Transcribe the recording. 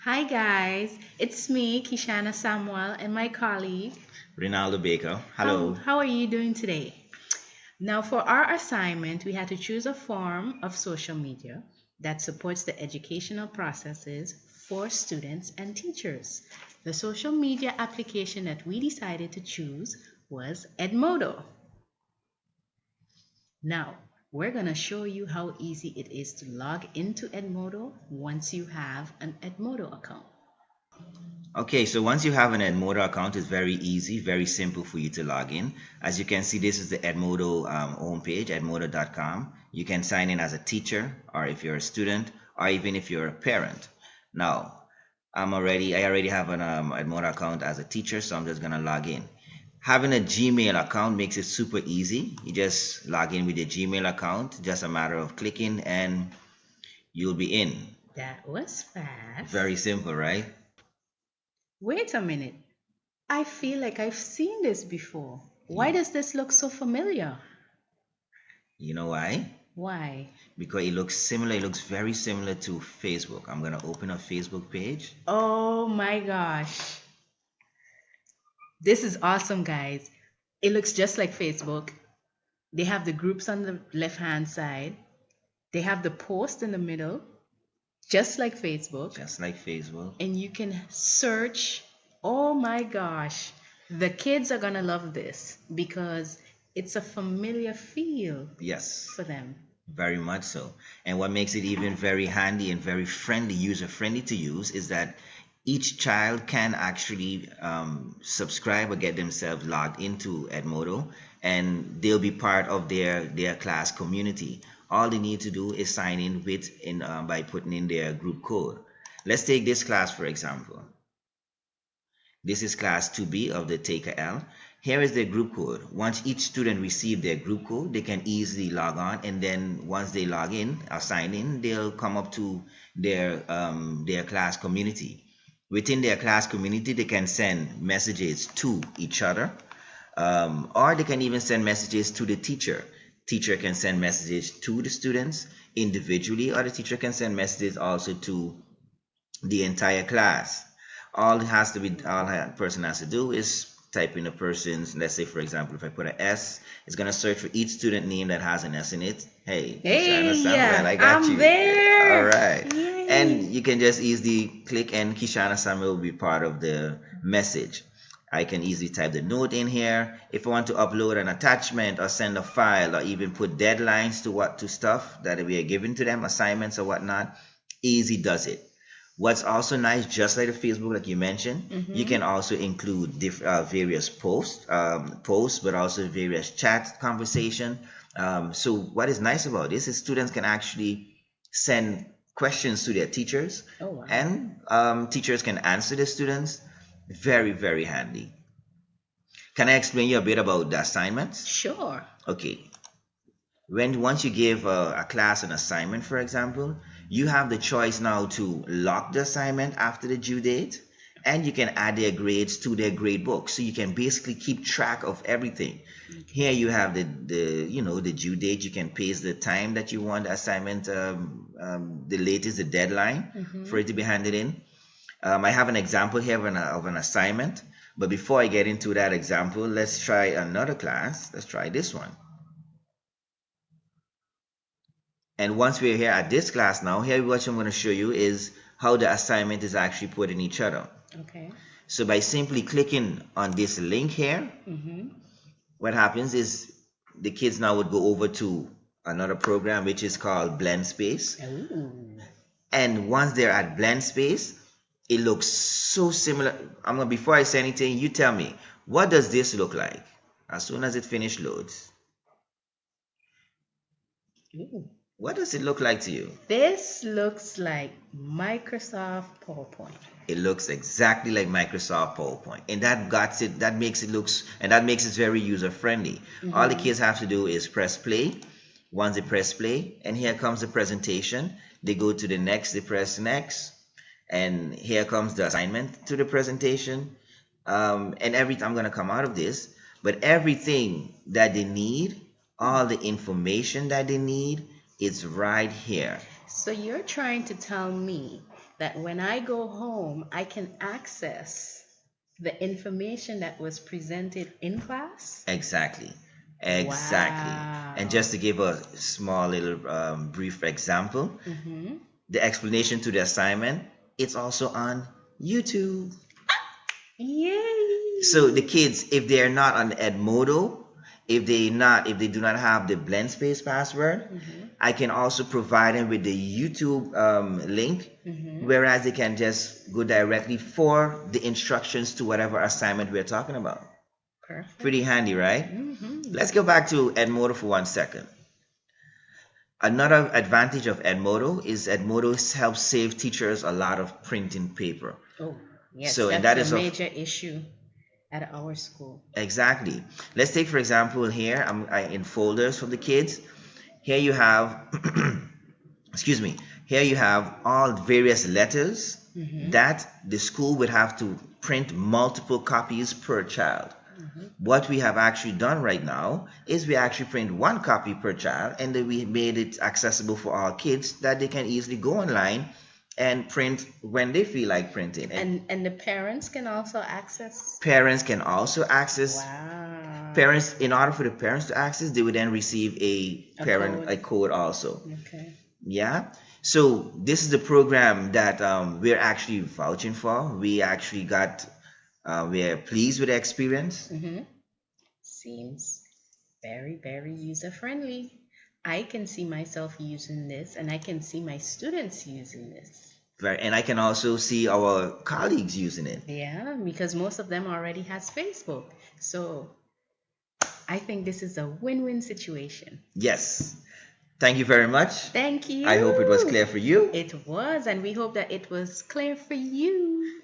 Hi guys, it's me, Kishana Samuel, and my colleague. Rinaldo Baker. How Hello. how are you doing today? Now, for our assignment, we had to choose a form of social media that supports the educational processes for students and teachers. The social media application that we decided to choose was Edmodo. Now, we're going to show you how easy it is to log into Edmodo once you have an Edmodo account. Okay, so once you have an Edmodo account, it's very easy, very simple for you to log in. As you can see, this is the Edmodo homepage, edmodo.com. You can sign in as a teacher, or if you're a student, or even if you're a parent. Now, I already have an Edmodo account as a teacher, so I'm just gonna log in. Having a Gmail account makes it super easy. You just log in with your Gmail account, just a matter of clicking, and you'll be in. That was fast. Very simple, right? Wait a minute. I feel like I've seen this before. Why does this look so familiar? You know why? Why? Because it looks similar. It looks very similar to Facebook. I'm gonna open a Facebook page. Oh my gosh. This is awesome, guys. It looks just like Facebook. They have the groups on the left hand side, they have the post in the middle, just like Facebook, Just like Facebook. and you can search. Oh my gosh. The kids are going to love this because it's a familiar feel Yes, for them. very much so. And what makes it even very handy and very friendly, user friendly to use, is that each child can actually subscribe or get themselves logged into Edmodo, and they'll be part of their class community. All they need to do is sign in by putting in their group code. Let's take this class for example. This is class 2B of the Taker L. Here is their group code. Once each student receives their group code, they can easily log on, and then once they log in or sign in, they'll come up to their class community. Within their class community, they can send messages to each other, or they can even send messages to the teacher. Teacher can send messages to the students individually, or the teacher can send messages also to the entire class. All a person has to do is type in a person's, let's say for example, if I put an S, it's gonna search for each student name that has an S in it. Hey, Hey, Kishana Samuel, yeah, I got I'm you. All there. right. And Yay. you can just easily click and Kishana Samuel will be part of the message. I can easily type the note in here. If I want to upload an attachment or send a file or even put deadlines to stuff that we are giving to them, assignments or whatnot, easy does it. What's also nice, just like the Facebook, like you mentioned, you Mm-hmm. can also include various posts, but also various chat conversation. So what is nice about this is students can actually send questions to their teachers, Oh, wow. and teachers can answer the students. Very, very handy. Can I explain you a bit about the assignments? Sure. Okay, when once you give a class an assignment, for example, you have the choice now to lock the assignment after the due date, and you can add their grades to their grade book, so you can basically keep track of everything. Here you have the due date. You can paste the time that you want the assignment, the latest, the deadline Mm-hmm. for it to be handed in. I have an example here of an assignment, but before I get into that example, let's try another class. Let's try this one. And once we're here at this class now, here what I'm going to show you is how the assignment is actually put in each other. Okay. So by simply clicking on this link here, Mm-hmm. what happens is the kids now would go over to another program which is called Blend Space. Ooh. And once they're at Blend Space, it looks so similar. Before I say anything, you tell me, what does this look like? As soon as it finishes loads, Ooh. what does it look like to you? This looks like Microsoft PowerPoint. It looks exactly like Microsoft PowerPoint, and that makes it very user friendly. All the Mm-hmm. kids have to do is press play. Once they press play, and here comes the presentation, they go to the next, they press next, and here comes the assignment to the presentation. And I'm gonna come out of this, but everything that they need, all the information that they need, is right here. So you're trying to tell me that when I go home, I can access the information that was presented in class. Exactly. Exactly. And Wow. just to give a small little brief example, Mm-hmm. the explanation to the assignment, it's also on YouTube. So the Yay. kids, if they are not on Edmodo, if they do not have the blend space password, Mm-hmm. I can also provide them with the YouTube link, Mm-hmm. whereas they can just go directly for the instructions to whatever assignment we're talking about. Perfect. Pretty handy, right? Mm-hmm. Let's go back to Edmodo for 1 second. Another advantage of Edmodo is Edmodo helps save teachers a lot of printing paper. Oh, yes, So, and that's that a is of major issue at our school. exactly. Let's take for example here. In folders for the kids. Here you have, excuse me. Here you have all various letters Mm-hmm. that the school would have to print multiple copies per child. Mm-hmm. What we have actually done right now is we actually print one copy per child, and then we made it accessible for all kids that they can easily go online and print when they feel like printing. And And the parents can also access. parents can also access. Wow. Parents, in order for the parents to access, they would then receive A parent code. a code also. Okay. Yeah. So this is the program that we're actually vouching for. We actually got, we're pleased with the experience. Mm-hmm. Seems very, very user friendly. I can see myself using this, and I can see my students using this. And I can also see our colleagues using it. Yeah, because most of them already has Facebook. So I think this is a win-win situation. Yes. Thank you very much. Thank I hope it was you. clear for you. It was, and we hope that it was clear for you.